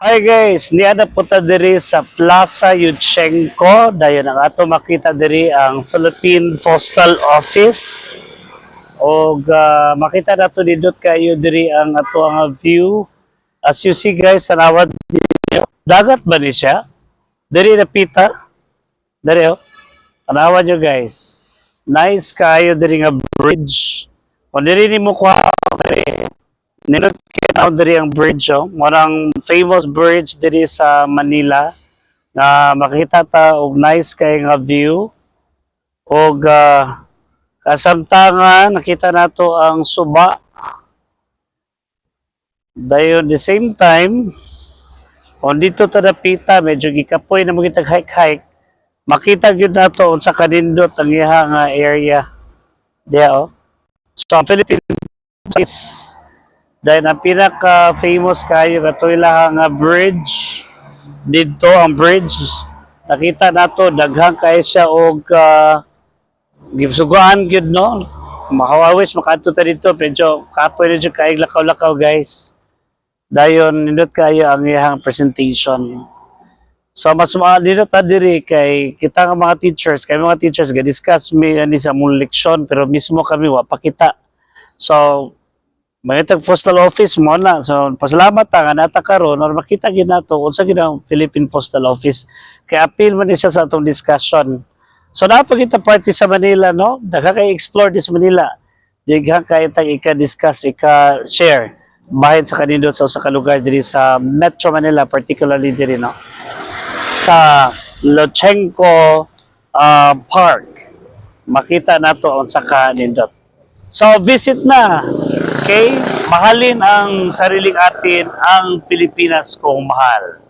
Hi guys, niada po ta diri sa Plaza Yushchenko. Dayon ang ato makita diri ang Philippine Postal Office. Og makita nato didot kayo diri ang ato ang view. As you see guys, tanawad ninyo. Dagat ba ni siya? Diri napita. Diri oh. Tanawan nyo guys. Nice kayo diri nga bridge. Kung diri nimo kuha nilot kita diri ang bridge oh. Morang famous bridge diri sa Manila na makita ta og nice kay nga view og kasamtangan nakita nato ang suba. Dayon the same time on dito ta napita medyo gikapoy na mo kitag hike makita gyud nato unsa kanindot ang iha nga area dia oh. So Philippines dahil ang pinaka-famous kayo katoy lang nga bridge dito ang bridge nakita nato daghang kay siya og gibsugaan gyud no makawawis makadto ta dito medyo kapoy na jud kay lakaw-lakaw guys dayon nindot kayo ang iyang presentation. So mas dito ta diri kay kita nga mga teachers ga discuss mi ani sa mong leksyon pero mismo kami wa pakita. So Manitag postal office mo na. So, pasalamat nga nata karon or makita gid nato unsa gid ang Philippine Postal Office. Kay appeal man ni siya sa atong discussion. So, napag kita party sa Manila, no? Dagha kay explore this Manila. Dagha kay tag ika-discuss, ika-share bahin sa kanindot sa usa ka lugar diri sa Metro Manila, particularly diri, no? Sa Lochenko Park. Makita nato unsa ka nindot. So, visit na. Okay? Mahalin ang sariling atin, ang Pilipinas kung mahal.